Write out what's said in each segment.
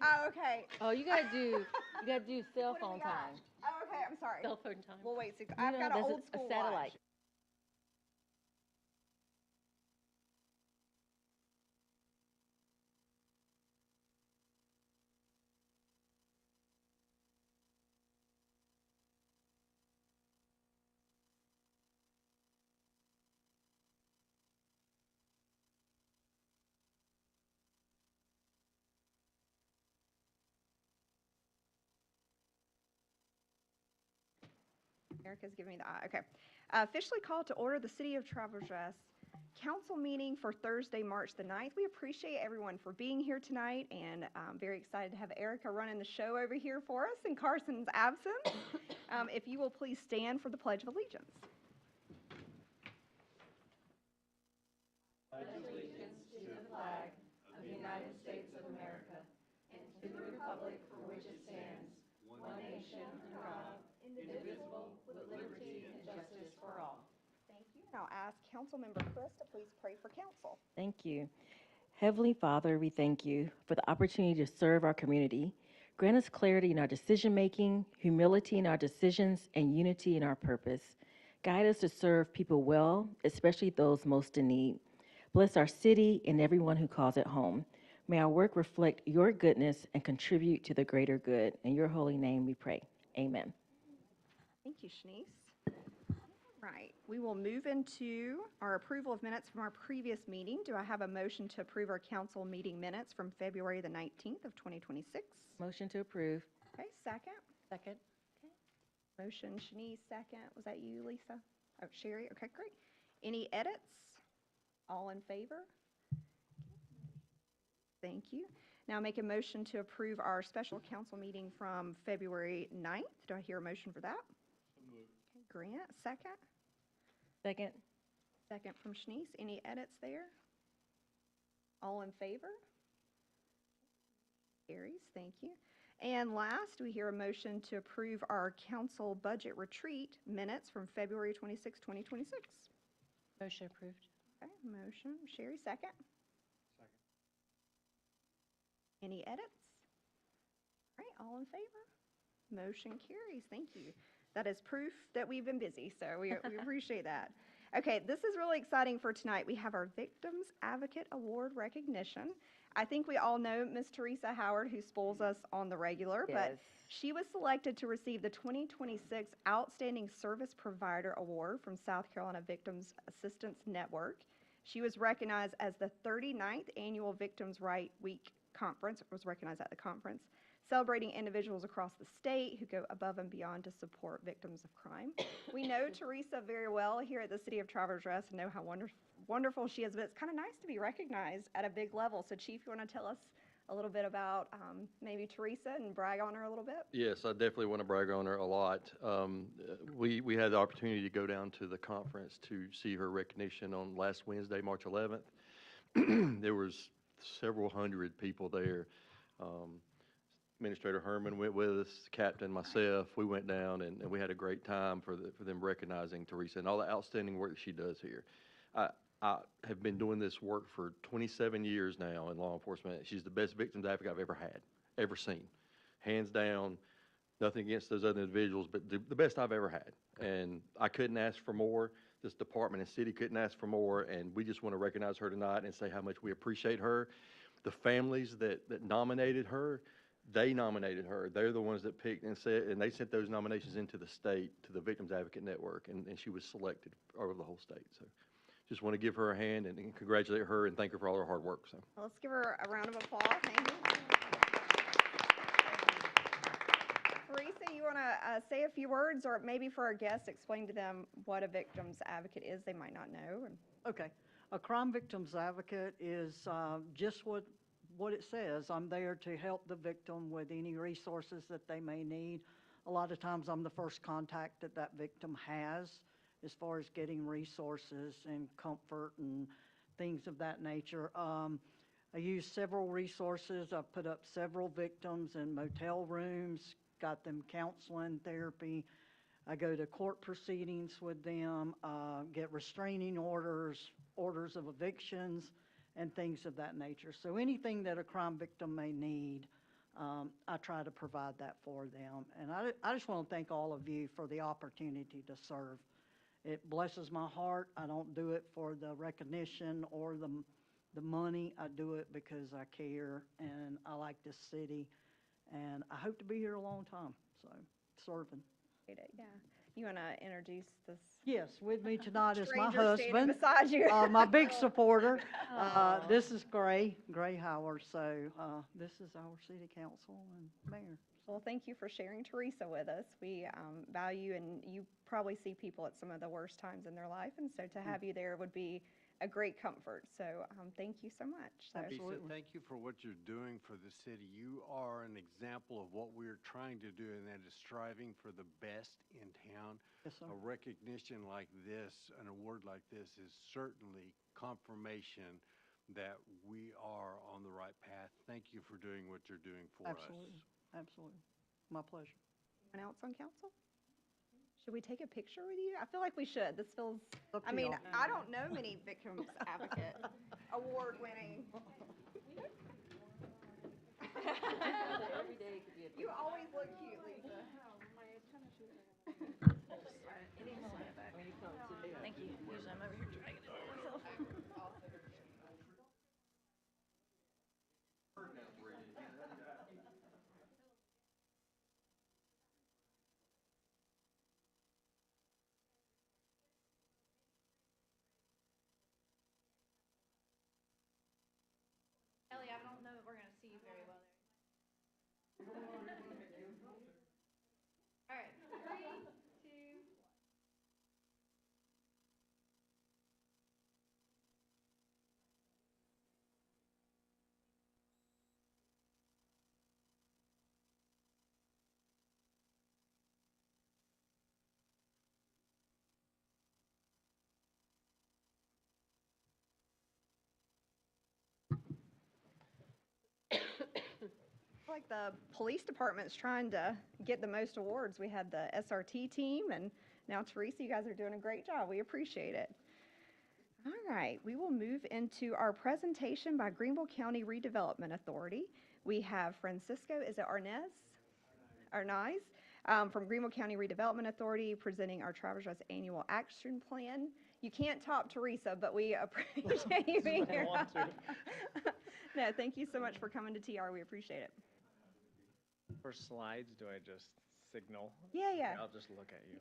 Oh, okay. Oh, you gotta do cell What do we phone got? time. Oh, okay, I'm sorry. Cell phone time. We'll wait. You I've know, got an that's old school a satellite. watch. Erica's giving me the eye. Okay. Officially called to order the City of Travelers council meeting for Thursday, March the 9th. We appreciate everyone for being here tonight, and I'm very excited to have Erica running the show over here for us in Carson's absence. If you will please stand for the Pledge of Allegiance. Thank you. And I'll ask Councilmember Chris to please pray for council. Thank you. Heavenly Father, we thank you for the opportunity to serve our community. Grant us clarity in our decision making, humility in our decisions, and unity in our purpose. Guide us to serve people well, especially those most in need. Bless our city and everyone who calls it home. May our work reflect your goodness and contribute to the greater good. In your holy name we pray. Amen. Thank you, Shanice. Right, we will move into our approval of minutes from our previous meeting. Do I have a motion to approve our council meeting minutes from February the 19th of 2026? Motion to approve. Okay, second. Second. Motion, Shanice, second. Was that you, Lisa? Oh, Sherry, okay, great. Any edits? All in favor? Thank you. Now make a motion to approve our special council meeting from February 9th. Do I hear a motion for that? Okay, Grant, second. Second. Second from Shanice. Any edits there? All in favor? Carries, thank you. And last, we hear a motion to approve our council budget retreat minutes from February 26, 2026. Motion approved. Okay, motion. Sherry, second. Second. Any edits? All right, all in favor? Motion carries, thank you. That is proof that we've been busy, so we appreciate that. Okay, this is really exciting for tonight. We have our Victims Advocate Award recognition. I think we all know Miss Teresa Howard, who spoils us on the regular, but Yes. she was selected to receive the 2026 Outstanding Service Provider Award from South Carolina Victims Assistance Network. She was recognized as the 39th Annual Victims' Right Week Conference, was recognized at the conference, celebrating individuals across the state who go above and beyond to support victims of crime. We know Teresa very well here at the City of Travelers Rest and know how wonderful she is, but it's kind of nice to be recognized at a big level. So Chief, you want to tell us a little bit about maybe Teresa and brag on her a little bit? Yes, I definitely want to brag on her a lot. We had the opportunity to go down to the conference to see her recognition on last Wednesday, March 11th. There was several hundred people there. Administrator Herman went with us, Captain, myself. We went down and we had a great time for them recognizing Teresa and all the outstanding work that she does here. I have been doing this work for 27 years now in law enforcement. She's the best victims advocate I've ever had, ever seen. Hands down, nothing against those other individuals, but the best I've ever had. And I couldn't ask for more. This department and city couldn't ask for more. And we just want to recognize her tonight and say how much we appreciate her. The families that nominated her, they nominated her. They're the ones that picked and said, and they sent those nominations into the state, to the Victims Advocate Network, and she was selected over the whole state. So just want to give her a hand and congratulate her and thank her for all her hard work. So Well, let's give her a round of applause. Thank you. Teresa, you want to say a few words, or maybe for our guests, explain to them what a victim's advocate is they might not know? Okay. A crime victims advocate is just what it says. I'm there to help the victim with any resources that they may need. A lot of times I'm the first contact that victim has as far as getting resources and comfort and things of that nature. I use several resources. I've put up several victims in motel rooms, got them counseling, therapy. I go to court proceedings with them, get restraining orders, orders of evictions, and things of that nature. So anything that a crime victim may need, I try to provide that for them. And I just want to thank all of you for the opportunity to serve. It blesses my heart. I don't do it for the recognition or the money. I do it because I care and I like this city. And I hope to be here a long time, so serving. Appreciate it, yeah. You want to introduce this Yes, with me tonight is my stranger standing husband, beside you? my big supporter. This is Gray Howard. So this is our city council and mayor. Well, thank you for sharing Teresa with us. We value, and you probably see people at some of the worst times in their life, and so to have you there would be a great comfort. So thank you so much. So, Absolutely. Lisa, thank you for what you're doing for the city. You are an example of what we're trying to do, and that is striving for the best in town. Yes, sir. A recognition like this, an award like this, is certainly confirmation that we are on the right path. Thank you for doing what you're doing for us. Absolutely, absolutely. My pleasure. anyone else on council? Should we take a picture with you? I feel like we should. This feels, Up I to mean, y'all. I don't know many victims advocate award winning. You always look cute, Lisa. Thank you. Usually I'm over here dragging it all myself. Ellie, I don't know that we're gonna see you very well there. All right, 3, 2. Like the police department's trying to get the most awards. We had the SRT team, and now Teresa, you guys are doing a great job. We appreciate it. All right, we will move into our presentation by Greenville County Redevelopment Authority. We have Francisco, is it Arnaiz, from Greenville County Redevelopment Authority, presenting our Travelers Rest Annual Action Plan. You can't top Teresa, but we appreciate you being here. No, thank you so much for coming to TR. We appreciate it. For slides, do I just signal? Yeah. I'll just look at you.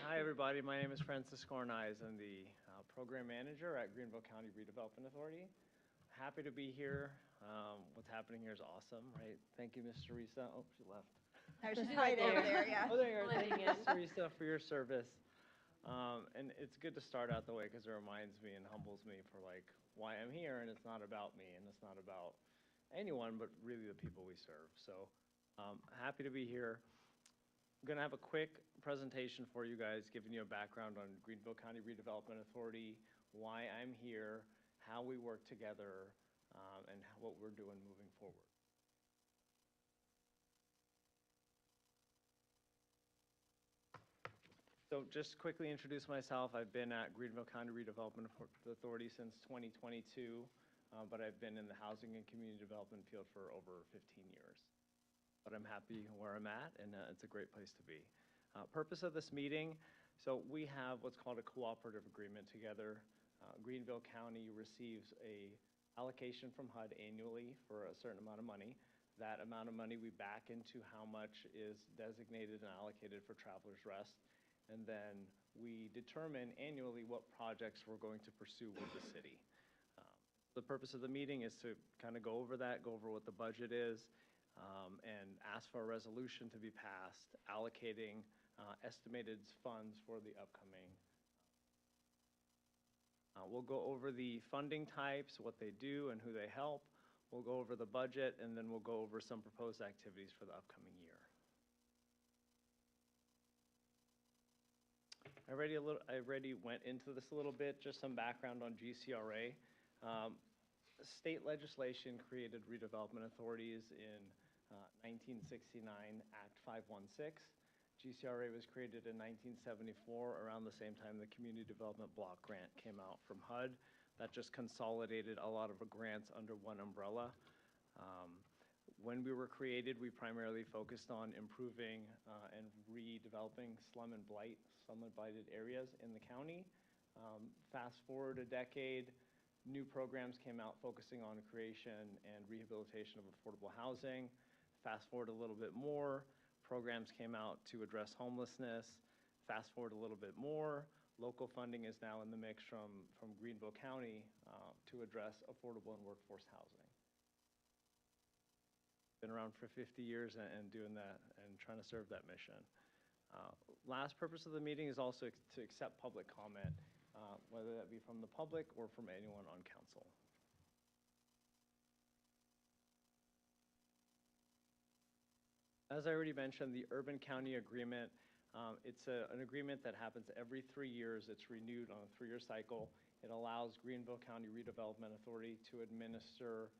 Hi, everybody. My name is Francisco Arnaiz. I'm the program manager at Greenville County Redevelopment Authority. Happy to be here. What's happening here is awesome, right? Thank you, Ms. Teresa. Oh, she left. No, she's right over there, yeah. Oh, there you are. Thank you, Living Ms. Teresa, for your service. And it's good to start out the way because it reminds me and humbles me for like why I'm here, and it's not about me, and it's not about anyone, but really the people we serve. So happy to be here. I'm going to have a quick presentation for you guys, giving you a background on Greenville County Redevelopment Authority, why I'm here, how we work together, and what we're doing moving forward. So just quickly introduce myself. I've been at Greenville County Redevelopment Authority since 2022, but I've been in the housing and community development field for over 15 years. But I'm happy where I'm at, and it's a great place to be. Purpose of this meeting, so we have what's called a cooperative agreement together. Greenville County receives a allocation from HUD annually for a certain amount of money. That amount of money we back into how much is designated and allocated for Travelers Rest. And then we determine annually what projects we're going to pursue with the city. The purpose of the meeting is to kind of go over that, go over what the budget is, and ask for a resolution to be passed, allocating estimated funds for the upcoming. We'll go over the funding types, what they do and who they help. We'll go over the budget, and then we'll go over some proposed activities for the upcoming year. I already went into this a little bit, just some background on GCRA. State legislation created redevelopment authorities in 1969, Act 516. GCRA was created in 1974, around the same time the Community Development Block Grant came out from HUD. that just consolidated a lot of grants under one umbrella. When we were created, we primarily focused on improving and redeveloping slum and blighted areas in the county. Fast forward a decade, new programs came out focusing on creation and rehabilitation of affordable housing. Fast forward a little bit more, programs came out to address homelessness. Fast forward a little bit more, local funding is now in the mix from Greenville County to address affordable and workforce housing. Been around for 50 years and doing that and trying to serve that mission. Last purpose of the meeting is also to accept public comment, whether that be from the public or from anyone on council. As I already mentioned, the Urban County Agreement, it's an agreement that happens every 3 years. It's renewed on a 3-year cycle. It allows Greenville County Redevelopment Authority to administer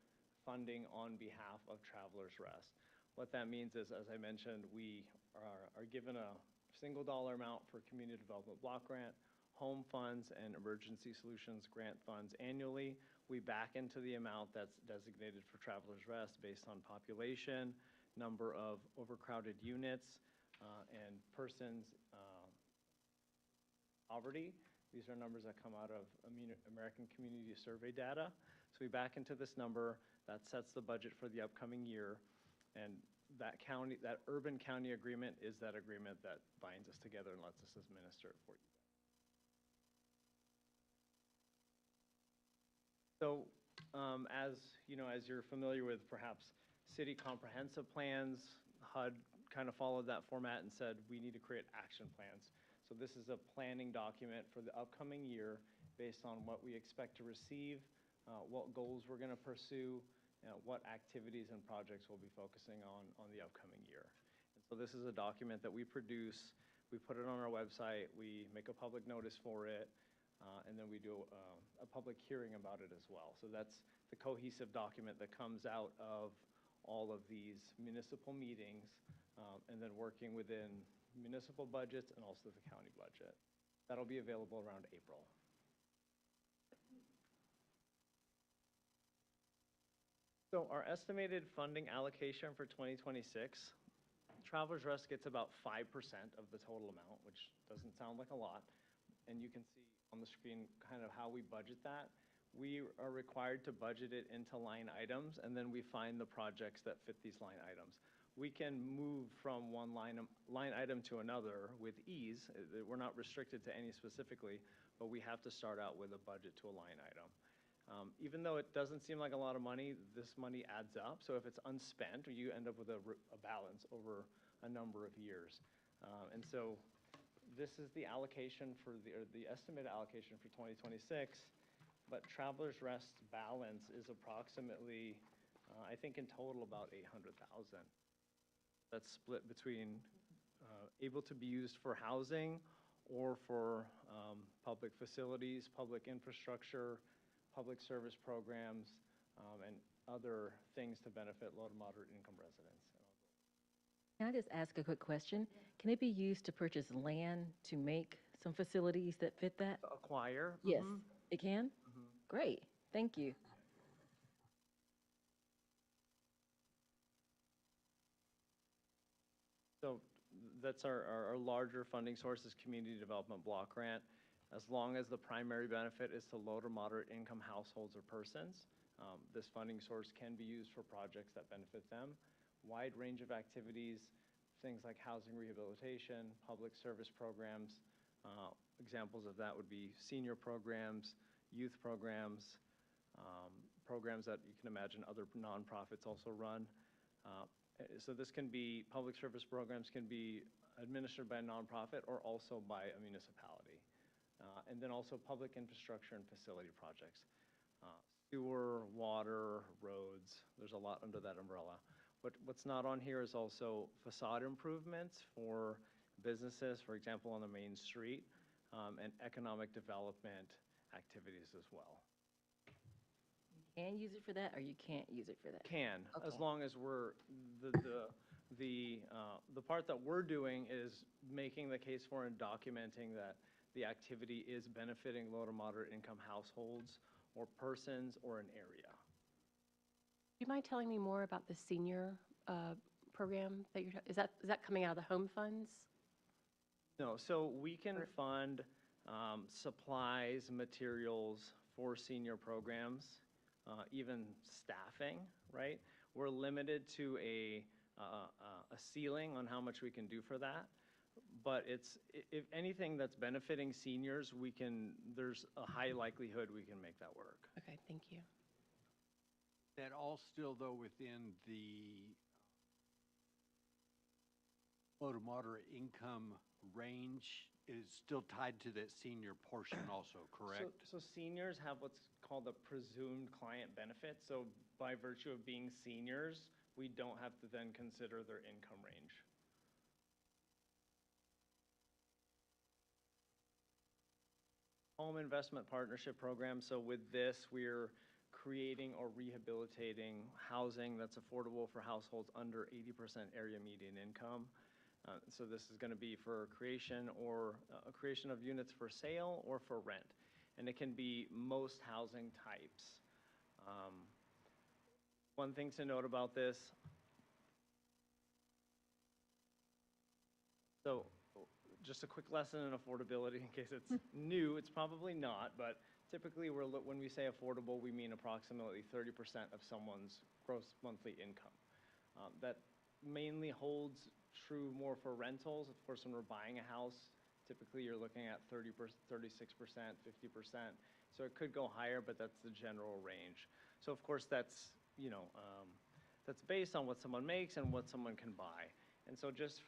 funding on behalf of Travelers Rest. What that means is, as I mentioned, we are given a single dollar amount for Community Development Block Grant, home funds, and emergency solutions grant funds annually. We back into the amount that's designated for Travelers Rest based on population, number of overcrowded units, and persons' poverty. These are numbers that come out of American Community Survey data. So we back into this number, that sets the budget for the upcoming year, and that Urban County Agreement is that agreement that binds us together and lets us administer it for you. So, as you know, as you're familiar with perhaps city comprehensive plans, HUD kind of followed that format and said, we need to create action plans. So this is a planning document for the upcoming year based on what we expect to receive, what goals we're going to pursue, what activities and projects we'll be focusing on the upcoming year. And so this is a document that we produce, we put it on our website, we make a public notice for it, and then we do a public hearing about it as well. So that's the cohesive document that comes out of all of these municipal meetings, and then working within municipal budgets and also the county budget. That'll be available around April. So our estimated funding allocation for 2026, Travelers Rest gets about 5% of the total amount, which doesn't sound like a lot. And you can see on the screen kind of how we budget that. We are required to budget it into line items, and then we find the projects that fit these line items. We can move from one line item to another with ease. We're not restricted to any specifically, but we have to start out with a budget to a line item. Even though it doesn't seem like a lot of money, this money adds up. So if it's unspent, you end up with a balance over a number of years. And so this is the allocation for the estimated allocation for 2026. But Travelers Rest balance is approximately, I think in total about 800,000. That's split between able to be used for housing or for public facilities, public infrastructure, public service programs, and other things to benefit low to moderate income residents. Can I just ask a quick question? Can it be used to purchase land to make some facilities that fit that? Acquire? Yes, it can? Great, thank you. So that's our larger funding source is Community Development Block Grant. As long as the primary benefit is to low to moderate income households or persons, this funding source can be used for projects that benefit them. Wide range of activities, things like housing rehabilitation, public service programs. Examples of that would be senior programs, youth programs, programs that you can imagine other nonprofits also run. So this can be, public service programs can be administered by a nonprofit or also by a municipality. And then also public infrastructure and facility projects. Sewer, water, roads, there's a lot under that umbrella. What's not on here is also facade improvements for businesses, for example, on the main street, and economic development activities as well. You can use it for that, or you can't use it for that? Can, as Okay. long as we're, the part that we're doing is making the case for and documenting that the activity is benefiting low to moderate income households or persons or an area. Do you mind telling me more about the senior program that is that coming out of the home funds? No, so we can Or- fund supplies, materials for senior programs, even staffing, right? We're limited to a ceiling on how much we can do for that. But if anything that's benefiting seniors, there's a high likelihood we can make that work. Okay, thank you. That all still, though, within the low to moderate income range is still tied to that senior portion also, correct? So seniors have what's called a presumed client benefit. So by virtue of being seniors, we don't have to then consider their income range. Home Investment Partnership Program. So with this, we're creating or rehabilitating housing that's affordable for households under 80% area median income. So this is going to be for creation of units for sale or for rent. And it can be most housing types. One thing to note about this, so just a quick lesson in affordability in case it's new, it's probably not, but typically when we say affordable, we mean approximately 30% of someone's gross monthly income. That mainly holds true more for rentals. Of course, when we're buying a house, typically you're looking at 30%, 36%, 50%. So it could go higher, but that's the general range. So of course, that's based on what someone makes and what someone can buy. And so just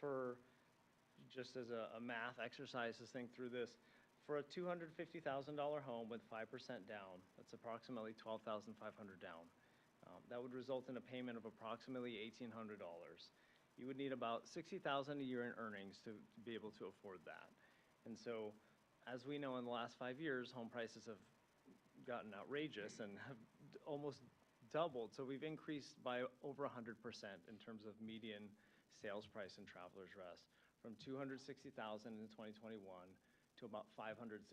as a math exercise to think through this, for a $250,000 home with 5% down, that's approximately $12,500 down. That would result in a payment of approximately $1,800. You would need about $60,000 a year in earnings to be able to afford that. And so, as we know, in the last 5 years, home prices have gotten outrageous and have almost doubled. So we've increased by over 100% in terms of median sales price in Travelers Rest, from $260,000 in 2021 to about $560,000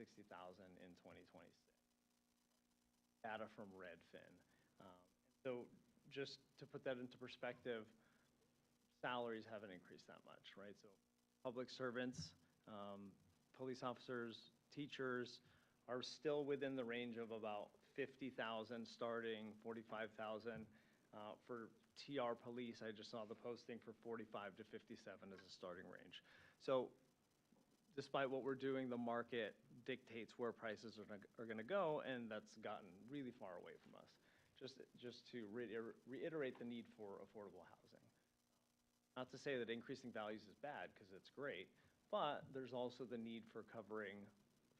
in 2026. Data from Redfin. So just to put that into perspective, salaries haven't increased that much, right? So public servants, police officers, teachers are still within the range of about $50,000 starting, $45,000. For TR police, I just saw the posting for 45 to 57 as a starting range. So despite what we're doing, the market dictates where prices are going to go, and that's gotten really far away from us. Just to reiterate the need for affordable housing. Not to say that increasing values is bad, because it's great, but there's also the need for covering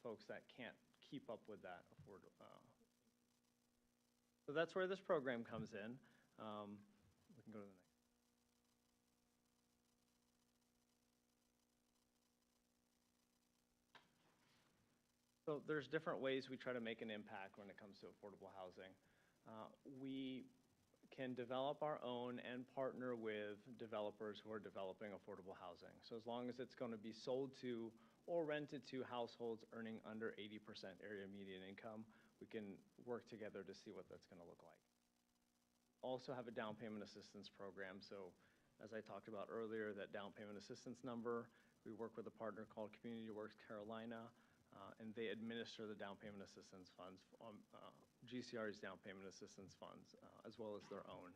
folks that can't keep up with that So that's where this program comes in. We can go to the next. So there's different ways we try to make an impact when it comes to affordable housing. We can develop our own and partner with developers who are developing affordable housing. So as long as it's going to be sold to or rented to households earning under 80% area median income, we can work together to see what that's going to look like. Also have a down payment assistance program. So as I talked about earlier, that down payment assistance number, we work with a partner called Community Works Carolina, and they administer the down payment assistance funds, GCR's down payment assistance funds, as well as their own.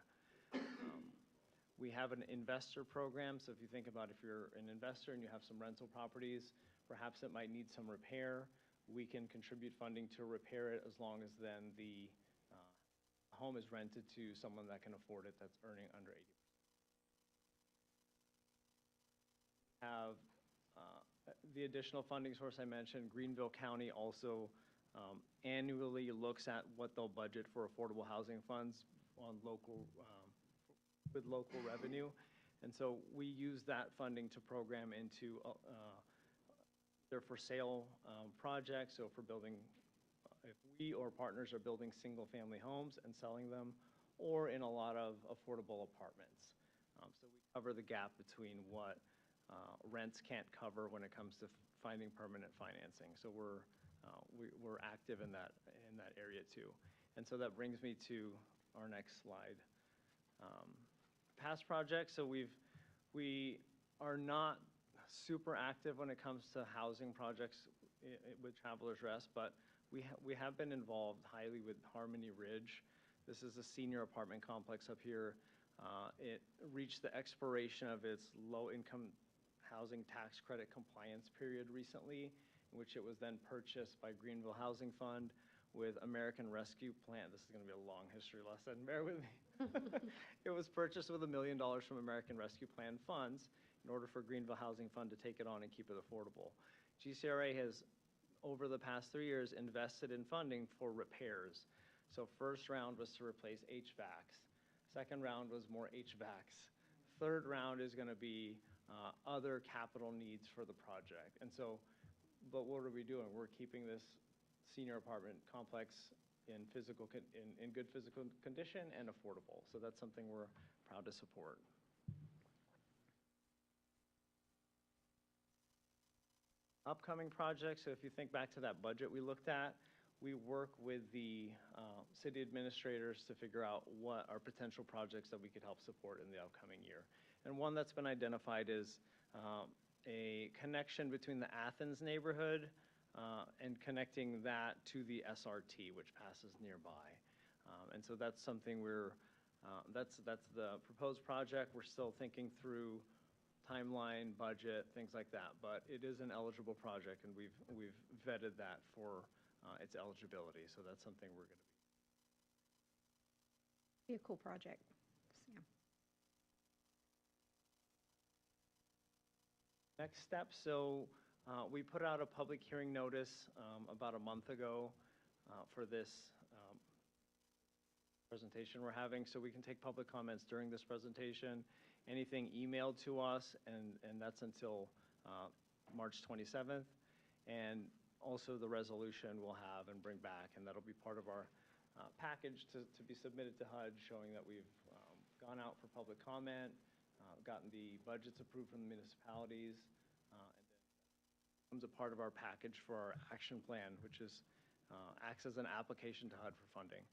We have an investor program, so if you think about if you're an investor and you have some rental properties, perhaps it might need some repair, we can contribute funding to repair it as long as then the home is rented to someone that can afford it that's earning under 80%. Have the additional funding source I mentioned, Greenville County also annually looks at what they'll budget for affordable housing funds on with local revenue. And so we use that funding to program into their for sale projects. So if we're building, if we or partners are building single family homes and selling them, or in a lot of affordable apartments. So we cover the gap between what rents can't cover when it comes to finding permanent financing. So we're we're active in that area too. And so that brings me to our next slide. Past projects, so we are not super active when it comes to housing projects with Travelers Rest, but we have been involved highly with Harmony Ridge. This is a senior apartment complex up here. It reached the expiration of its low-income housing tax credit compliance period recently, in which it was then purchased by Greenville Housing Fund with American Rescue Plan. This is going to be a long history lesson, bear with me. It was purchased with $1 million from American Rescue Plan funds in order for Greenville Housing Fund to take it on and keep it affordable. GCRA has, over the past 3 years, invested in funding for repairs. So first round was to replace HVACs. Second round was more HVACs. Third round is going to be other capital needs for the project. And so, but what are we doing? We're keeping this senior apartment complex in good physical condition and affordable. So that's something we're proud to support. Upcoming projects, so if you think back to that budget we looked at, we work with the city administrators to figure out what are potential projects that we could help support in the upcoming year. And one that's been identified is a connection between the Athens neighborhood and connecting that to the SRT, which passes nearby. And so that's something that's the proposed project. We're still thinking through timeline, budget, things like that, but it is an eligible project, and we've vetted that for its eligibility. So that's something we're going to Be a cool project. Yeah. Next step, so we put out a public hearing notice about a month ago for this presentation we're having, so we can take public comments during this presentation. Anything emailed to us, and that's until March 27th. And also the resolution we'll have and bring back, and that'll be part of our package to be submitted to HUD, showing that we've gone out for public comment, gotten the budgets approved from the municipalities, and then becomes a part of our package for our action plan, which acts as an application to HUD for funding.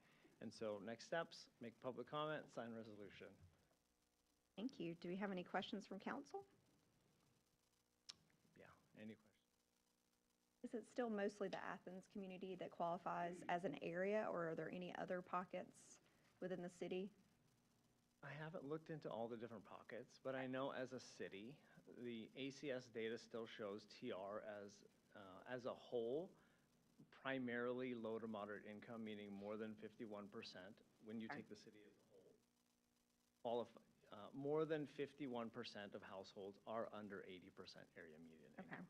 And so next steps, make public comment, sign resolution. Thank you. Do we have any questions from council? Yeah, any questions? Is it still mostly the Athens community that qualifies as an area, or are there any other pockets within the city? I haven't looked into all the different pockets, but I know as a city, the ACS data still shows TR as a whole, primarily low to moderate income, meaning more than 51% when you take the city as a whole. More than 51% of households are under 80% area median income.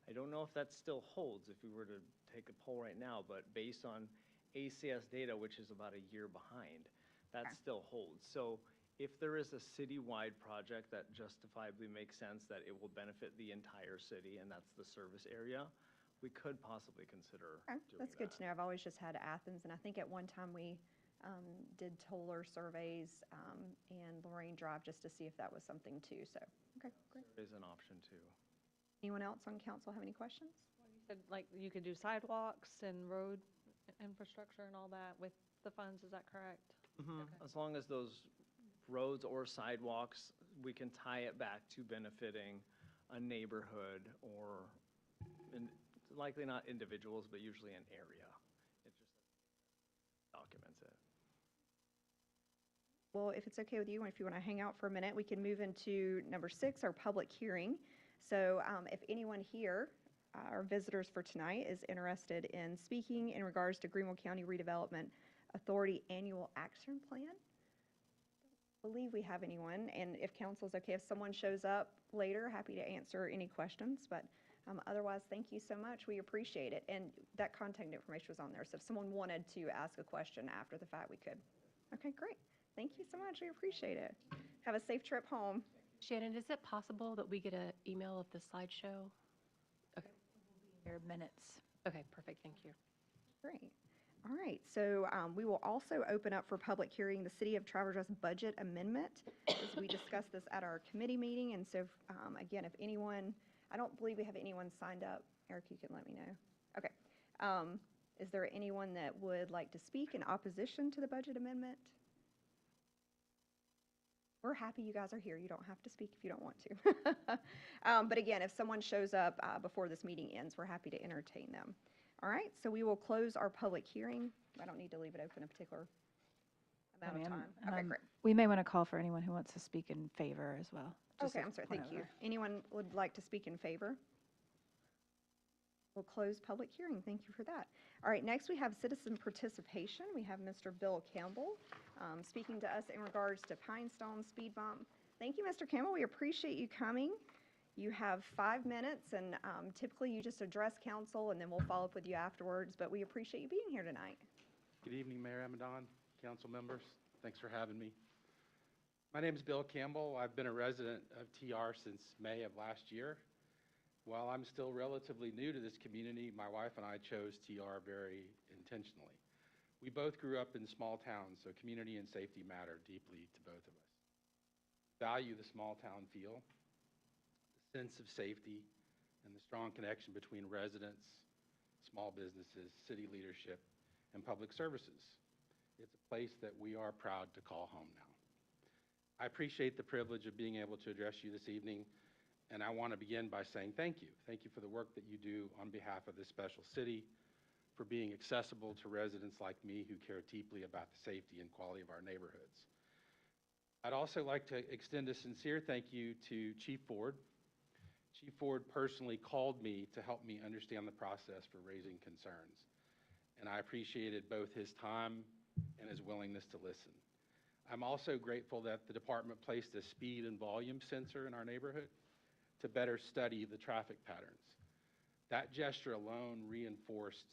I don't know if that still holds if we were to take a poll right now, but based on ACS data, which is about a year behind, that still holds. So if there is a citywide project that justifiably makes sense, that it will benefit the entire city, and that's the service area, we could possibly consider doing that. That's good to know. I've always just had Athens, and I think at one time we did Toller surveys and Lorraine Drive just to see if that was something too. So, okay, great. There is an option too. Anyone else on council have any questions? You said like you could do sidewalks and road infrastructure and all that with the funds, is that correct? Mm-hmm. Okay. As long as those roads or sidewalks, we can tie it back to benefiting a neighborhood or, likely not individuals, but usually an area. It just documents it. Well, if it's okay with you, and if you want to hang out for a minute, we can move into number 6, our public hearing. So if anyone here, our visitors for tonight, is interested in speaking in regards to Greenville County Redevelopment Authority Annual Action Plan, I believe we have anyone. And if council's okay, if someone shows up later, happy to answer any questions. But otherwise, thank you so much. We appreciate it. And that contact information was on there. So if someone wanted to ask a question after the fact, we could. Okay, great. Thank you so much. We appreciate it. Have a safe trip home. Shannon, is it possible that we get an email of the slideshow? Okay. Your minutes. Okay, perfect, thank you. Great. All right, so we will also open up for public hearing the City of Travelers Rest budget amendment, as we discussed this at our committee meeting. And so, again, if anyone, I don't believe we have anyone signed up. Eric, you can let me know. Okay. Is there anyone that would like to speak in opposition to the budget amendment? We're happy you guys are here. You don't have to speak if you don't want to. But again, if someone shows up before this meeting ends, we're happy to entertain them. All right, so we will close our public hearing. I don't need to leave it open a particular amount of Ma'am, time. Okay, great. We may want to call for anyone who wants to speak in favor as well. just Okay, a I'm sorry, point thank of you. order. Anyone would like to speak in favor? We'll close public hearing. Thank you for that. All right, next we have citizen participation. We have Mr. Bill Campbell speaking to us in regards to Pinestone speed bump. Thank you, Mr. Campbell. We appreciate you coming. You have 5 minutes, and typically you just address council, and then we'll follow up with you afterwards, but we appreciate you being here tonight. Good evening, Mayor Amadon, council members. Thanks for having me. My name is Bill Campbell. I've been a resident of TR since May of last year. While I'm still relatively new to this community, my wife and I chose TR very intentionally. We both grew up in small towns, so community and safety matter deeply to both of us. Value the small town feel, the sense of safety, and the strong connection between residents, small businesses, city leadership, and public services. It's a place that we are proud to call home now. I appreciate the privilege of being able to address you this evening, and I want to begin by saying thank you. Thank you for the work that you do on behalf of this special city, for being accessible to residents like me who care deeply about the safety and quality of our neighborhoods. I'd also like to extend a sincere thank you to Chief Ford. Chief Ford personally called me to help me understand the process for raising concerns, and I appreciated both his time and his willingness to listen. I'm also grateful that the department placed a speed and volume sensor in our neighborhood to better study the traffic patterns. That gesture alone reinforced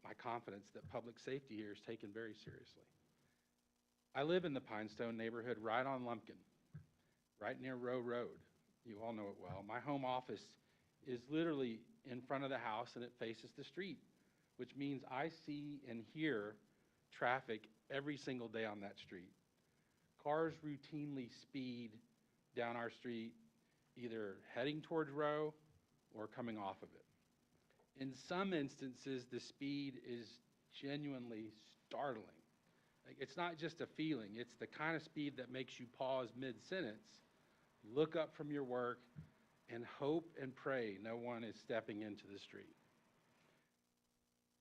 my confidence that public safety here is taken very seriously. I live in the Pinestone neighborhood right on Lumpkin, right near Row Road. You all know it well. My home office is literally in front of the house and it faces the street, which means I see and hear traffic every single day on that street. Cars routinely speed down our street, either heading towards Row or coming off of it. In some instances, the speed is genuinely startling. Like, it's not just a feeling, it's the kind of speed that makes you pause mid-sentence, look up from your work, and hope and pray no one is stepping into the street.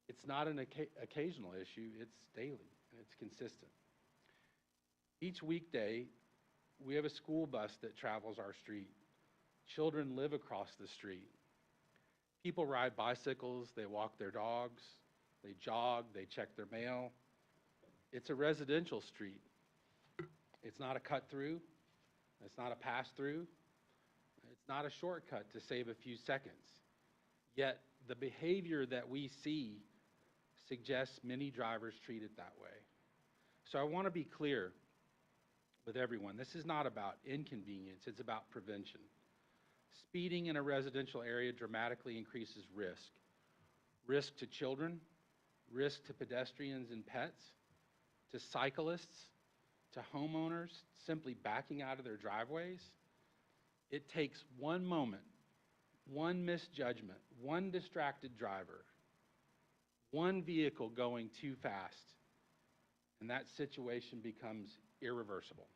It's not an occasional issue, it's daily, and it's consistent. Each weekday, we have a school bus that travels our street. Children live across the street. People ride bicycles, they walk their dogs, they jog, they check their mail. It's a residential street. It's not a cut-through. It's not a pass-through. It's not a shortcut to save a few seconds. Yet the behavior that we see suggests many drivers treat it that way. So I want to be clear with everyone. This is not about inconvenience, it's about prevention. Speeding in a residential area dramatically increases risk. Risk to children, risk to pedestrians and pets, to cyclists, to homeowners simply backing out of their driveways. It takes one moment, one misjudgment, one distracted driver, one vehicle going too fast, and that situation becomes irreversible.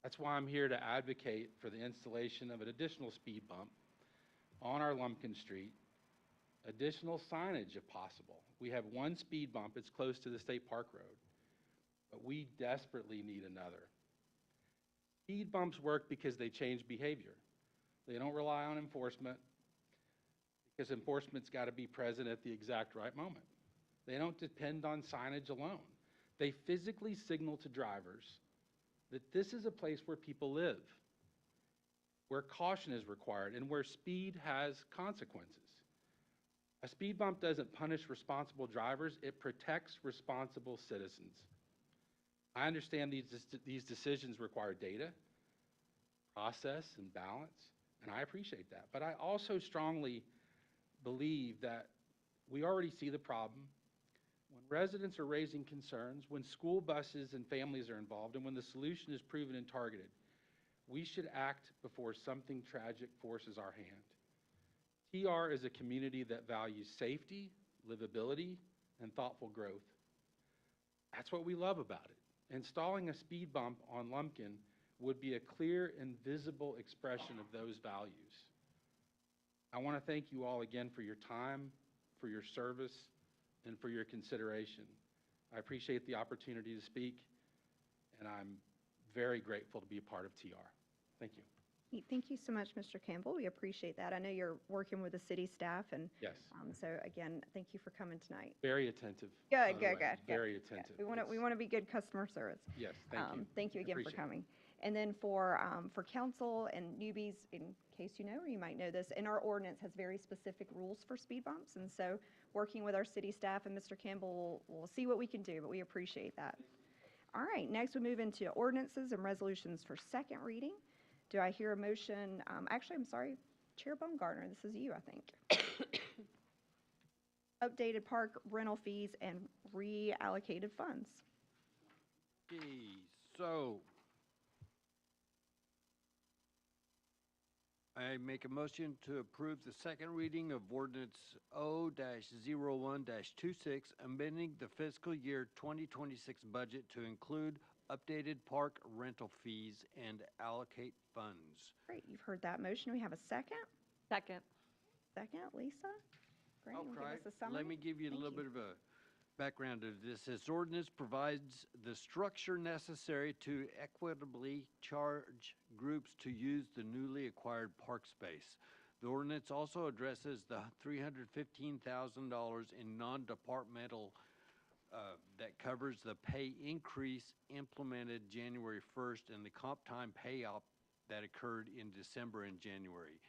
That's why I'm here to advocate for the installation of an additional speed bump on our Lumpkin Street, additional signage if possible. We have one speed bump, it's close to the State Park Road, but we desperately need another. Speed bumps work because they change behavior. They don't rely on enforcement because enforcement's got to be present at the exact right moment. They don't depend on signage alone. They physically signal to drivers that this is a place where people live, where caution is required, and where speed has consequences. A speed bump doesn't punish responsible drivers, it protects responsible citizens. I understand these decisions require data, process, and balance, and I appreciate that. But I also strongly believe that we already see the problem. When residents are raising concerns, when school buses and families are involved, and when the solution is proven and targeted, we should act before something tragic forces our hand. TR is a community that values safety, livability, and thoughtful growth. That's what we love about it. Installing a speed bump on Lumpkin would be a clear and visible expression of those values. I want to thank you all again for your time, for your service, and for your consideration. I appreciate the opportunity to speak, and I'm very grateful to be a part of TR. Thank you. Thank you so much, Mr. Campbell. We appreciate that. I know you're working with the city staff, and Yes, so again, thank you for coming tonight. very attentive. by Good, the good, way. good. Very good. attentive. We want It's- to be good customer service. Yes, thank you. Thank you again for Appreciate it. coming. And then for council and newbies, in case you know, or you might know this, and our ordinance has very specific rules for speed bumps. And so working with our city staff and Mr. Campbell, we'll see what we can do, but we appreciate that. All right, next we move into ordinances and resolutions for second reading. Do I hear a motion? Actually, I'm sorry, Chair Baumgartner, this is you, I think. Updated park rental fees and reallocated funds. Okay, so I make a motion to approve the second reading of ordinance O-01-26, amending the fiscal year 2026 budget to include updated park rental fees and allocate funds. Great, you've heard that motion. We have a second. Second. Second, Lisa? Great, you wanna give us a summary? Let me give you a Thank little bit of a background of this. This ordinance provides the structure necessary to equitably charge groups to use the newly acquired park space. The ordinance also addresses the $315,000 in non-departmental that covers the pay increase implemented January 1st and the comp time payout that occurred in December and January.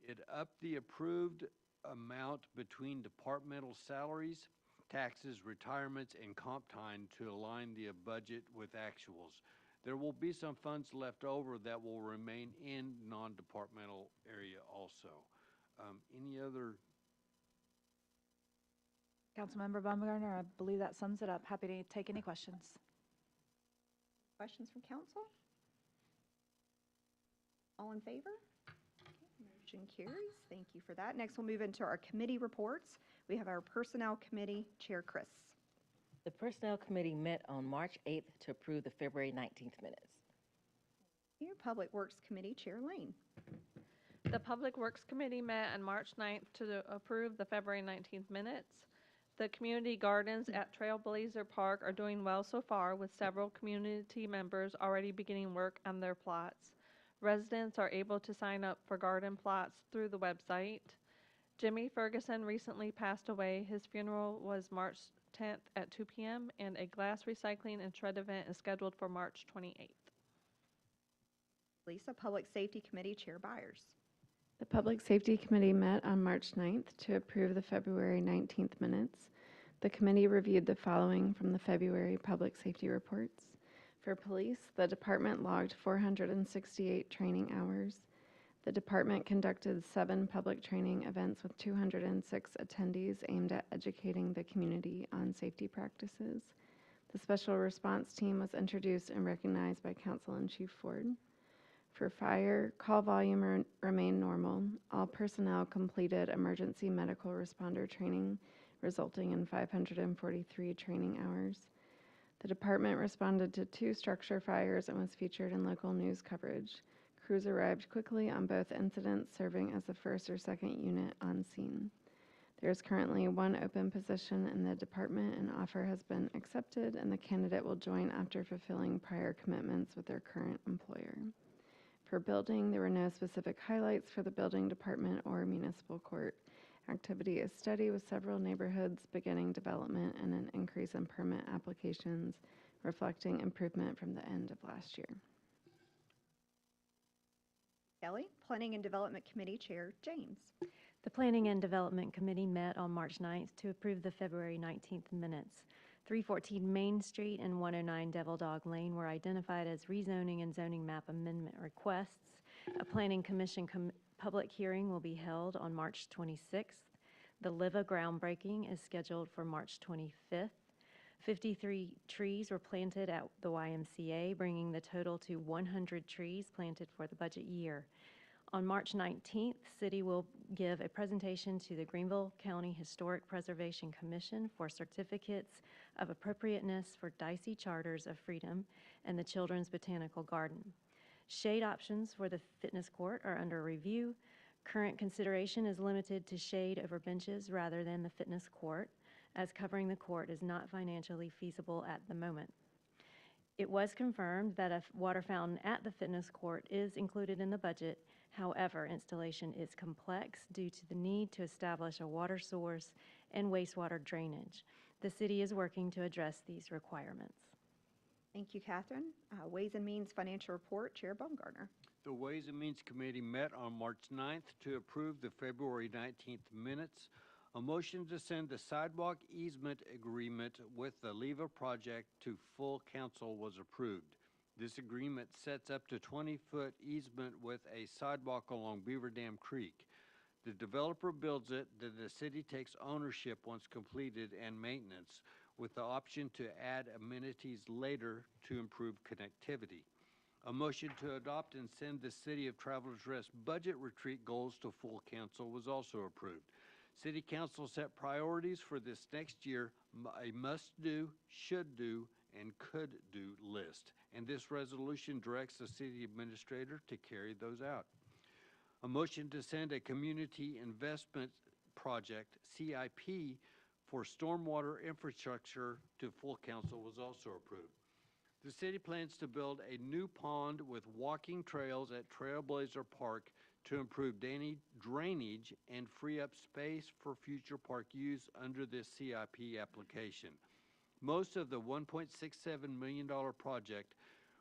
It upped the approved amount between departmental salaries, taxes, retirements, and comp time to align the budget with actuals. There will be some funds left over that will remain in non-departmental area also. Any other? Councilmember Baumgartner, I believe that sums it up. Happy to take any questions. Questions from council? All in favor? Okay, motion carries. Thank you for that. Next, we'll move into our committee reports. We have our Personnel Committee Chair, Chris. The Personnel Committee met on March 8th to approve the February 19th minutes. Your Public Works Committee Chair, Lane. The Public Works Committee met on March 9th to approve the February 19th minutes. The community gardens at Trailblazer Park are doing well so far, with several community members already beginning work on their plots. Residents are able to sign up for garden plots through the website. Jimmy Ferguson recently passed away. His funeral was March 10th at 2 p.m., and a glass recycling and shred event is scheduled for March 28th. Lisa, Public Safety Committee Chair, Byers. The Public Safety Committee met on March 9th to approve the February 19th minutes. The committee reviewed the following from the February public safety reports. For police, the department logged 468 training hours. The department conducted 7 public training events with 206 attendees aimed at educating the community on safety practices. The special response team was introduced and recognized by Council in Chief Ford. For fire, call volume remained normal. All personnel completed emergency medical responder training, resulting in 543 training hours. The department responded to 2 structure fires and was featured in local news coverage. Crews arrived quickly on both incidents, serving as the first or second unit on scene. There is currently 1 open position in the department. An offer has been accepted, and the candidate will join after fulfilling prior commitments with their current employer. For building, there were no specific highlights for the building department or municipal court. Activity is steady, with several neighborhoods beginning development and an increase in permit applications, reflecting improvement from the end of last year. Kelly, Planning and Development Committee Chair, James. The Planning and Development Committee met on March 9th to approve the February 19th minutes. 314 Main Street and 109 Devil Dog Lane were identified as rezoning and zoning map amendment requests. A Planning Commission public hearing will be held on March 26th. The LIVA groundbreaking is scheduled for March 25th. 53 trees were planted at the YMCA, bringing the total to 100 trees planted for the budget year. On March 19th, City will give a presentation to the Greenville County Historic Preservation Commission for certificates of appropriateness for Dicey Charters of Freedom and the Children's Botanical Garden. Shade options for the fitness court are under review. Current consideration is limited to shade over benches rather than the fitness court, as covering the court is not financially feasible at the moment. It was confirmed that a water fountain at the fitness court is included in the budget. However, installation is complex due to the need to establish a water source and wastewater drainage. The city is working to address these requirements. Thank you, Catherine. Ways and Means Financial Report, Chair Baumgartner. The Ways and Means Committee met on March 9th to approve the February 19th minutes. A motion to send the sidewalk easement agreement with the Leva project to full council was approved. This agreement sets up to 20-foot easement with a sidewalk along Beaver Dam Creek. The developer builds it, then the city takes ownership once completed and maintenance, with the option to add amenities later to improve connectivity. A motion to adopt and send the City of Travelers Rest budget retreat goals to full council was also approved. City Council set priorities for this next year, a must-do, should-do, and could-do list, and this resolution directs the city administrator to carry those out. A motion to send a community investment project, CIP, for stormwater infrastructure to full council was also approved. The city plans to build a new pond with walking trails at Trailblazer Park to improve drainage and free up space for future park use under this CIP application. Most of the $1.67 million project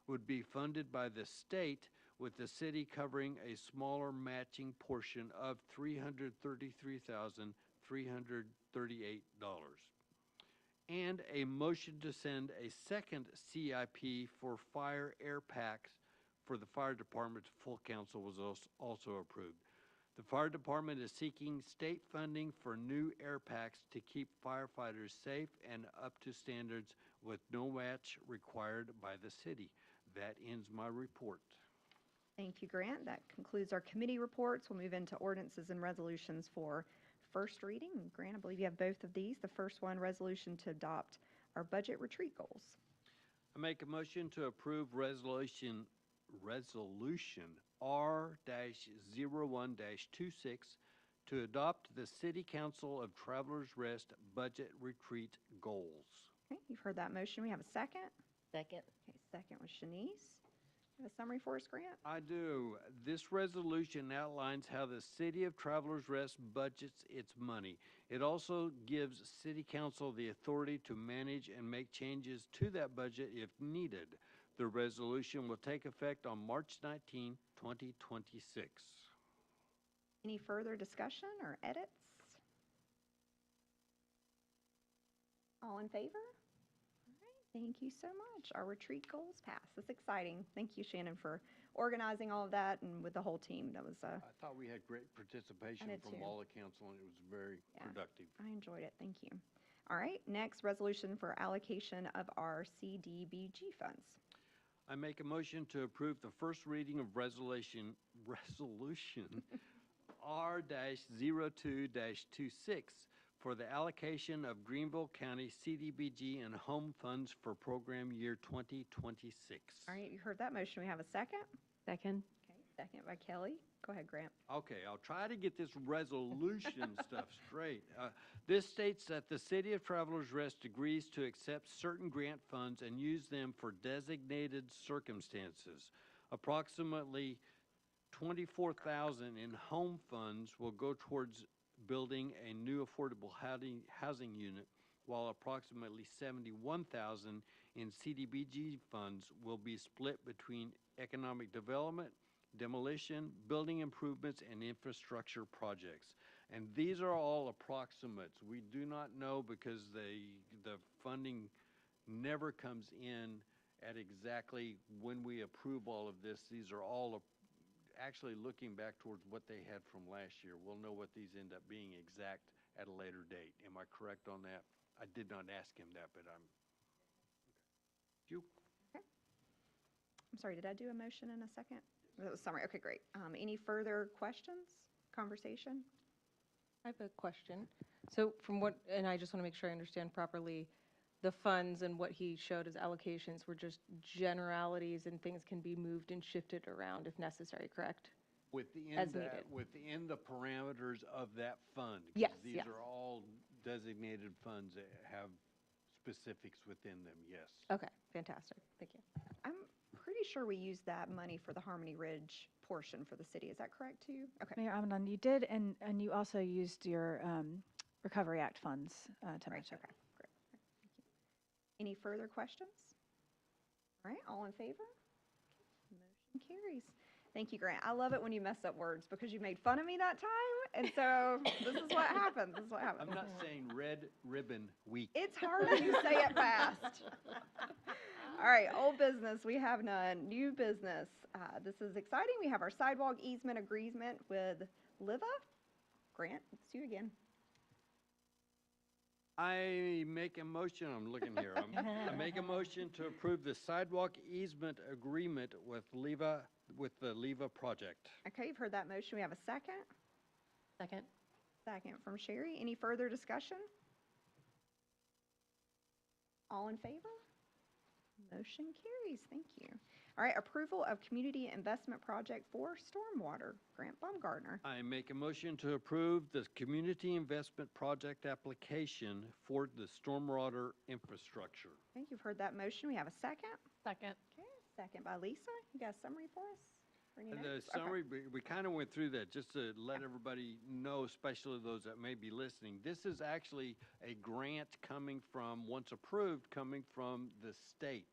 would be funded by the state, with the city covering a smaller matching portion of $333,338. And a motion to send a second CIP for fire air packs for the fire department to full council was also approved. The fire department is seeking state funding for new air packs to keep firefighters safe and up to standards with no match required by the city. That ends my report. Thank you, Grant. That concludes our committee reports. We'll move into ordinances and resolutions for first reading. Grant, I believe you have both of these. The first one, resolution to adopt our budget retreat goals. I make a motion to approve resolution R-01-26 to adopt the City Council of Travelers Rest budget retreat goals. Okay, you've heard that motion. We have a second. Second. Okay, second was Shanice. You have a summary for us, Grant? I do. This resolution outlines how the City of Travelers Rest budgets its money. It also gives City Council the authority to manage and make changes to that budget if needed. The resolution will take effect on March 19, 2026. Any further discussion or edits? All in favor? All right, thank you so much. Our retreat goals passed. That's exciting. Thank you, Shannon, for organizing all of that and with the whole team. That was I thought we had great participation did from too. all the council, and it was very productive. I enjoyed it. Thank you. All right, next resolution for allocation of our CDBG funds. I make a motion to approve the first reading of resolution R-02-26 for the allocation of Greenville County CDBG and home funds for program year 2026. All right, you heard that motion. We have a second. Second. Okay, second by Kelly. Go ahead, Grant. Okay, I'll try to get this resolution stuff straight. This states that the City of Travelers Rest agrees to accept certain grant funds and use them for designated circumstances. Approximately $24,000 in home funds will go towards building a new affordable housing unit, while approximately $71,000 in CDBG funds will be split between economic development, demolition, building improvements, and infrastructure projects. And these are all approximates. We do not know because the funding never comes in at exactly when we approve all of this. These are all actually looking back towards what they had from last year. We'll know what these end up being exact at a later date. Am I correct on that? I did not ask him that, but I'm. You? I'm sorry, did I do a motion in a second? That was summary. Okay, great. Any further questions, conversation? I have a question. So from what, and I just want to make sure I understand properly, the funds and what he showed as allocations were just generalities and things can be moved and shifted around if necessary, correct? Within As that, needed. within the parameters of that fund. 'Cause Yes, These yes. are all designated funds that have specifics within them, yes. Okay, fantastic. Thank you. I'm pretty sure we used that money for the Harmony Ridge portion for the city. Is that correct too? Okay. Mayor Amadon, you did, and you also used your Recovery Act funds to Right, match it. okay, great. Thank you. Any further questions? All right, all in favor? Motion carries. Thank you, Grant. I love it when you mess up words because you made fun of me that time, and so this is what happens. This is what happens. I'm not saying Red Ribbon Week. It's hard when you say it fast. All right, old business, we have none. New business, this is exciting. We have our sidewalk easement agreement with Liva. Grant, it's you again. I make a motion, I'm looking here, I make a motion to approve the sidewalk easement agreement with the Leva project. Okay, you've heard that motion. We have a second. Second? Second from Sherry. Any further discussion? All in favor? Motion carries. Thank you. All right, approval of community investment project for stormwater. Grant Baumgartner. I make a motion to approve the community investment project application for the stormwater infrastructure. Okay, you've heard that motion. We have a second. Second. Okay, second by Lisa. You got a summary for us? For any The notes? Okay. summary, we kind of went through that just to let everybody know, especially those that may be listening. This is actually a grant coming from, once approved, coming from the state.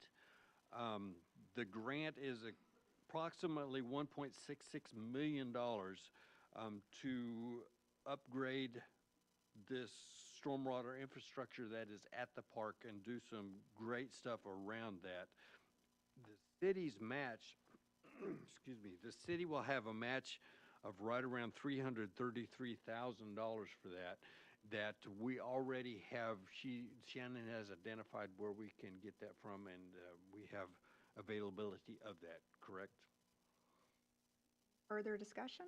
The grant is approximately $1.66 million to upgrade this stormwater infrastructure that is at the park and do some great stuff around that. The city's match, excuse me, the city will have a match of right around $333,000 for that we already have. Shannon has identified where we can get that from, and we have availability of that, correct? Further discussion?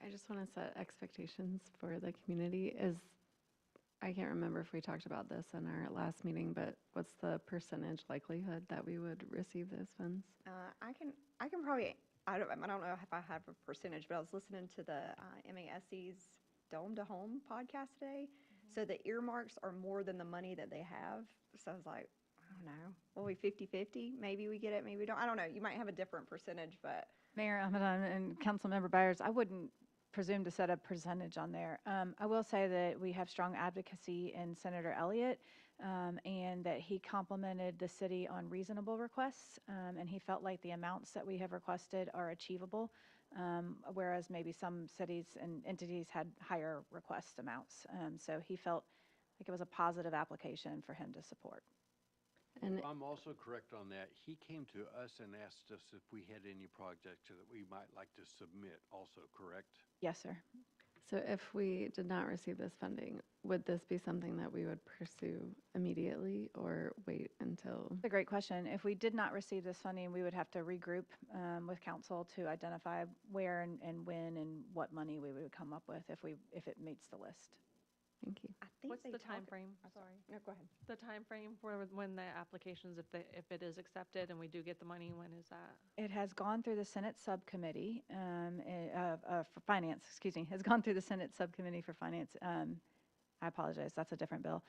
I just want to set expectations for the community. I can't remember if we talked about this in our last meeting, but what's the percentage likelihood that we would receive those funds? I can probably, I don't know if I have a percentage, but I was listening to the MASC's Dome to Home podcast today. So the earmarks are more than the money that they have. So I was like, I don't know. Will we 50-50? Maybe we get it, maybe we don't. I don't know. You might have a different percentage, but. Mayor Amadon and Councilmember Byers, I wouldn't presume to set a percentage on there. I will say that we have strong advocacy in Senator Elliott, and that he complimented the city on reasonable requests, and he felt like the amounts that we have requested are achievable, whereas maybe some cities and entities had higher request amounts. So he felt like it was a positive application for him to support. And I'm also correct on that. He came to us and asked us if we had any projects that we might like to submit also, correct? Yes, sir. so if we did not receive this funding, would this be something that we would pursue immediately or wait until? That's a great question. If we did not receive this funding, we would have to regroup with council to identify where and when and what money we would come up with if it meets the list. Thank you. I think What's they the talk- time frame? I'm Sorry. No, go ahead. The time frame for when the applications, if it is accepted and we do get the money, when is that? It has gone through the Senate subcommittee for finance, excuse me, has gone through the Senate subcommittee for finance. I apologize, that's a different bill.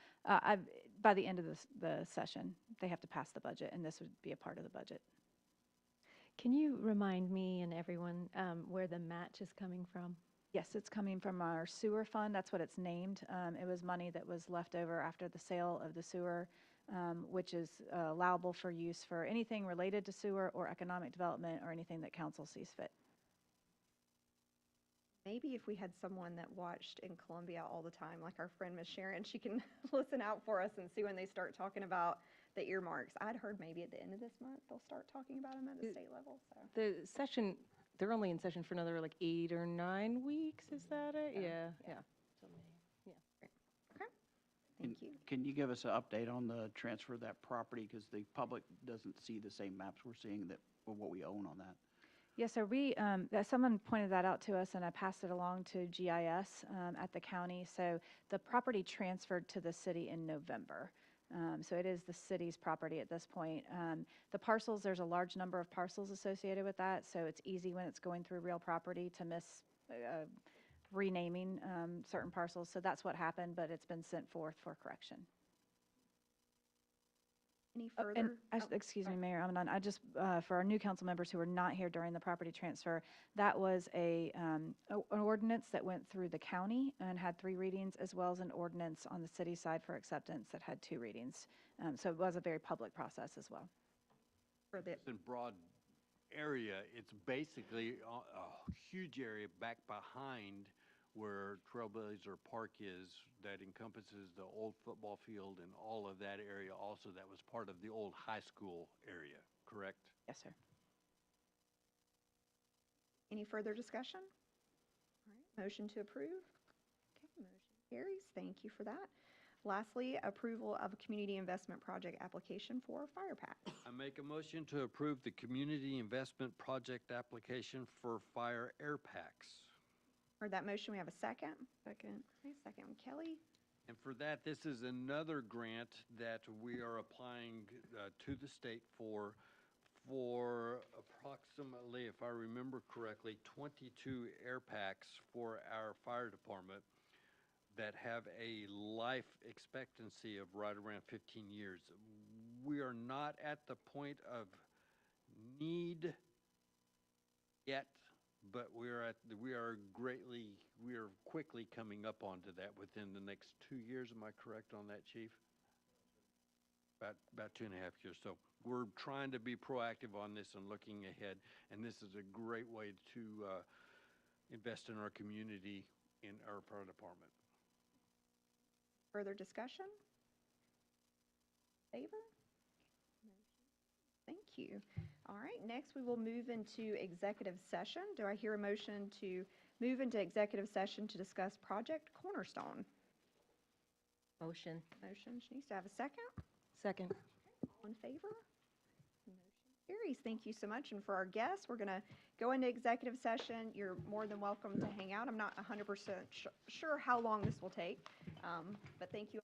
By the end of the session, they have to pass the budget, and this would be a part of the budget. Can you remind me and everyone where the match is coming from? Yes, it's coming from our sewer fund. That's what it's named. It was money that was left over after the sale of the sewer, which is allowable for use for anything related to sewer or economic development or anything that council sees fit. Maybe if we had someone that watched in Columbia all the time, like our friend Miss Sharon, she can listen out for us and see when they start talking about the earmarks. I'd heard maybe at the end of this month, they'll start talking about them at the state level, so. The session, they're only in session for another like 8 or 9 weeks, is that it? Yeah. So May, yeah. Okay, thank you. Can you give us an update on the transfer of that property? Because the public doesn't see the same maps we're seeing that, or what we own on that. Yes, sir. Someone pointed that out to us, and I passed it along to GIS at the county. So the property transferred to the city in November. So it is the city's property at this point. The parcels, there's a large number of parcels associated with that, so it's easy when it's going through real property to miss renaming certain parcels. So that's what happened, but it's been sent forth for correction. Any And, further? excuse me, Mayor Amanon, for our new council members who were not here during the property transfer, that was an ordinance that went through the county and had 3 readings, as well as an ordinance on the city side for acceptance that had 2 readings. So it was a very public process as well. For the, It's in broad area, it's basically a huge area back behind where Trailblazer Park is that encompasses the old football field and all of that area also. That was part of the old high school area, correct? Yes, sir. any further discussion? All right, motion to approve? Okay, motion carries. Thank you for that. Lastly, approval of a community investment project application for Fire Pack. I make a motion to approve the community investment project application for fire air packs. Heard that motion, we have a second. Second. Okay, second from Kelly. And for that, this is another grant that we are applying to the state for approximately, if I remember correctly, 22 air packs for our fire department that have a life expectancy of right around 15 years. We are not at the point of need yet, but we are quickly coming up onto that within the next 2 years. Am I correct on that, Chief? About 2.5 years. So we're trying to be proactive on this and looking ahead, and this is a great way to invest in our community, in our fire department. Further discussion? Favor? Thank you. All right, next we will move into executive session. Do I hear a motion to move into executive session to discuss Project Cornerstone? Motion. Motion, Shanice, do I have a second? Second. All in favor? Motion carries. Thank you so much. And for our guests, we're going to go into executive session. You're more than welcome to hang out. I'm not 100% sure how long this will take, but thank you.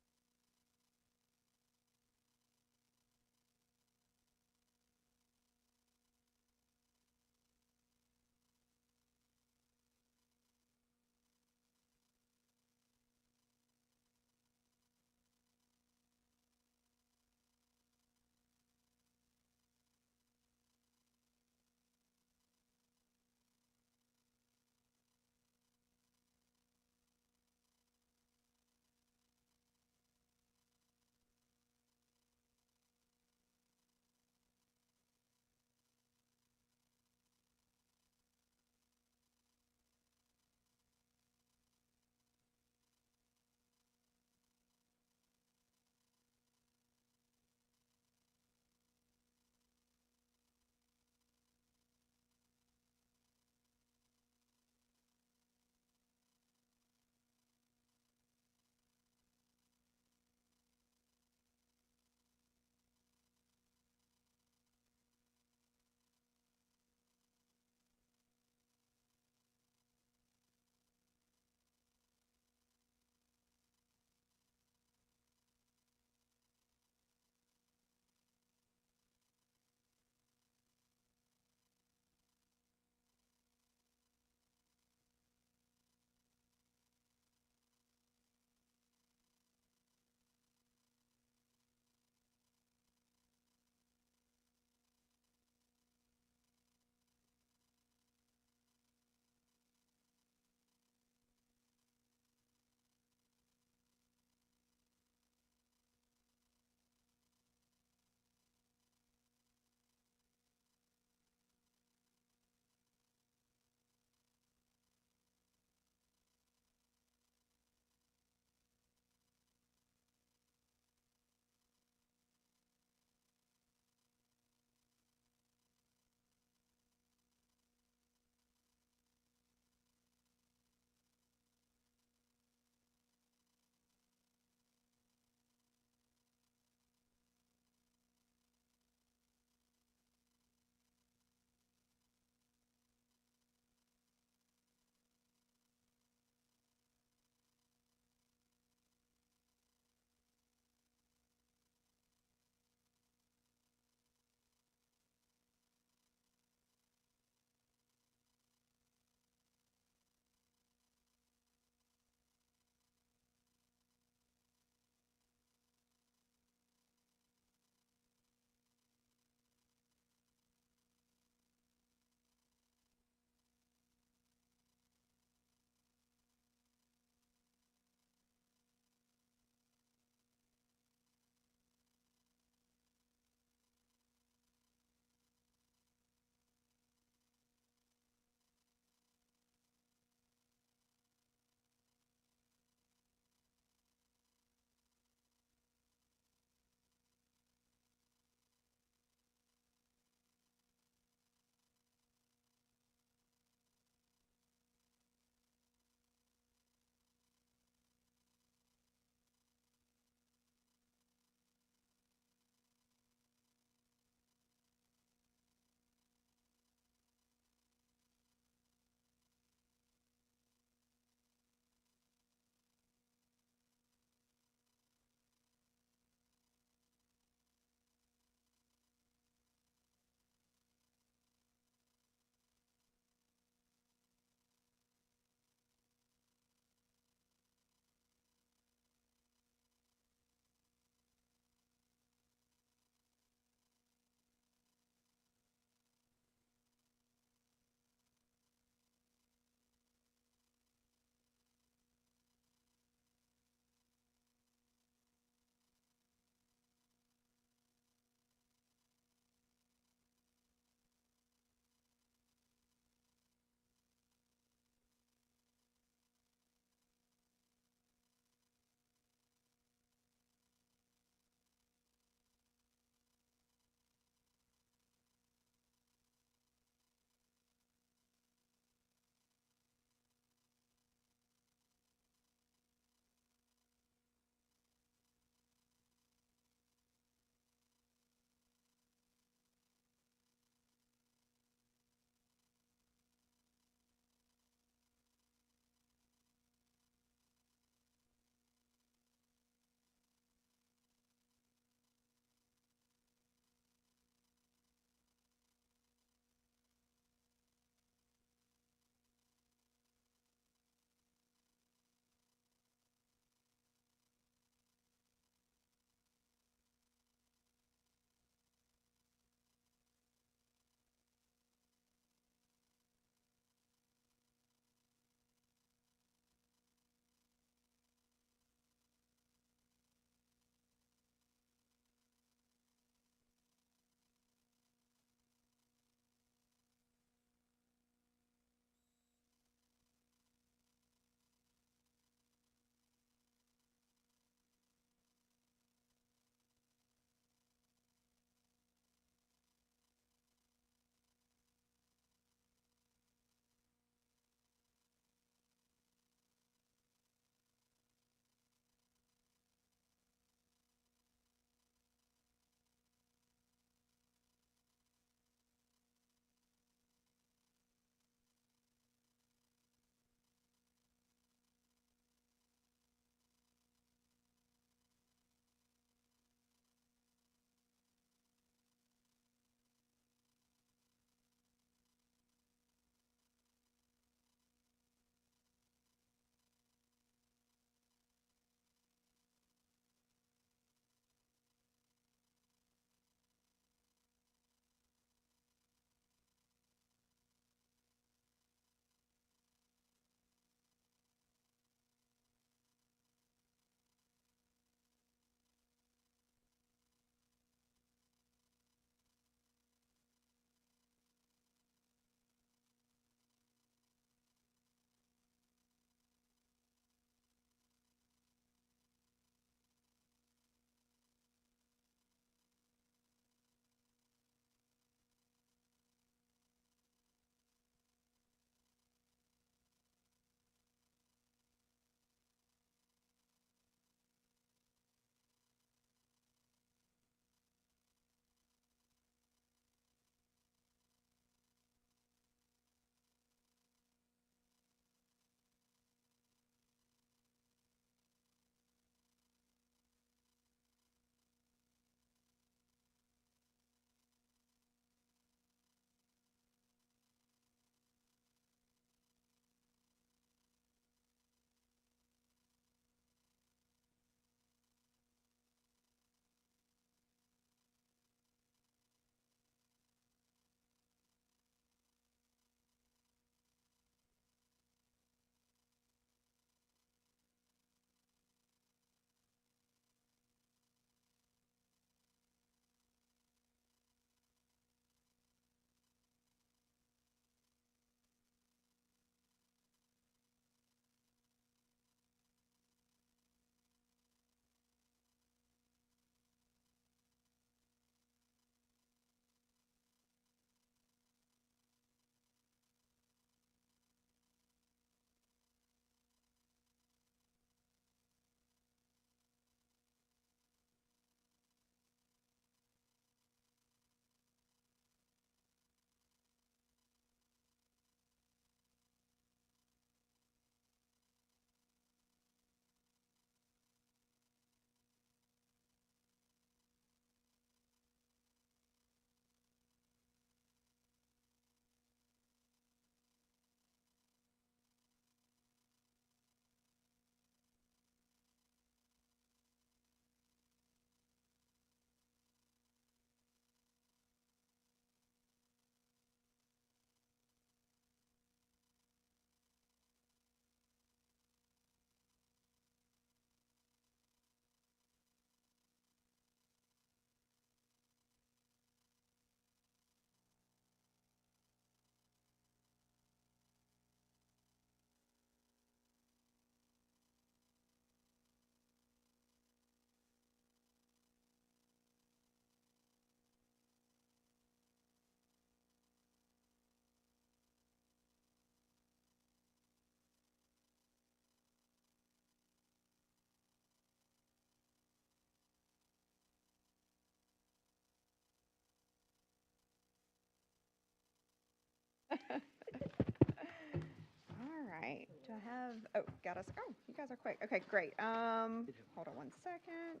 All right, do I have, oh, got us, oh, you guys are quick. Okay, great. Hold on one second.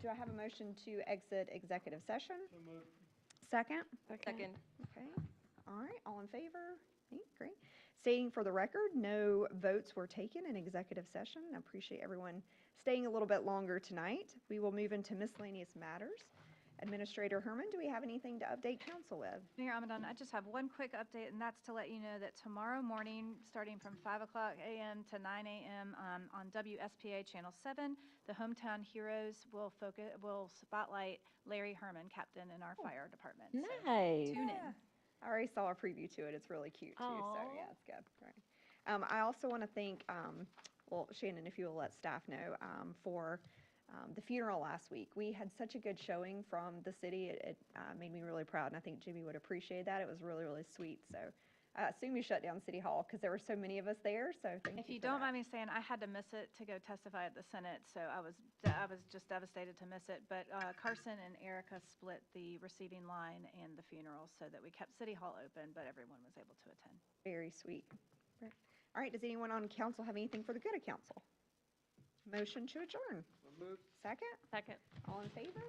Do I have a motion to exit executive session? Second? Second. Okay, all right, all in favor? Okay, great. Stating for the record, no votes were taken in executive session. I appreciate everyone staying a little bit longer tonight. We will move into miscellaneous matters. Administrator Herman, do we have anything to update council with? Mayor Amadon, I just have one quick update, and that's to let you know that tomorrow morning, starting from 5 o'clock a.m. to 9 a.m. On WSPA Channel 7, the Hometown Heroes will spotlight Larry Herman, captain in our fire department. So Nice. tune in. I already saw a preview to it. It's really cute too. So Aw. yeah, it's good. Right. I also want to thank, well, Shannon, if you will let staff know, for the funeral last week. We had such a good showing from the city. It made me really proud, and I think Jimmy would appreciate that. It was really, really sweet. So I assume you shut down City Hall because there were so many of us there. So thank If you you for don't that. mind me saying, I had to miss it to go testify at the Senate, so I was just devastated to miss it. But Carson and Erica split the receiving line and the funeral so that we kept City Hall open, but everyone was able to attend. Very sweet. Right. All right, does anyone on council have anything for the good of council? Motion to adjourn. Second? Second. All in favor?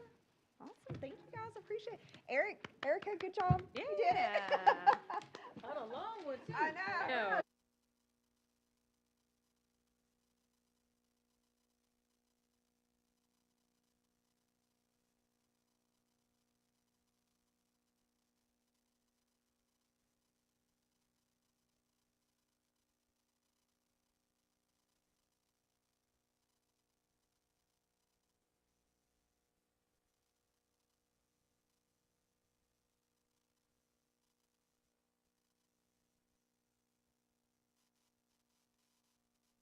Awesome, thank you guys, appreciate it. Erica, good job. You did it. Yeah.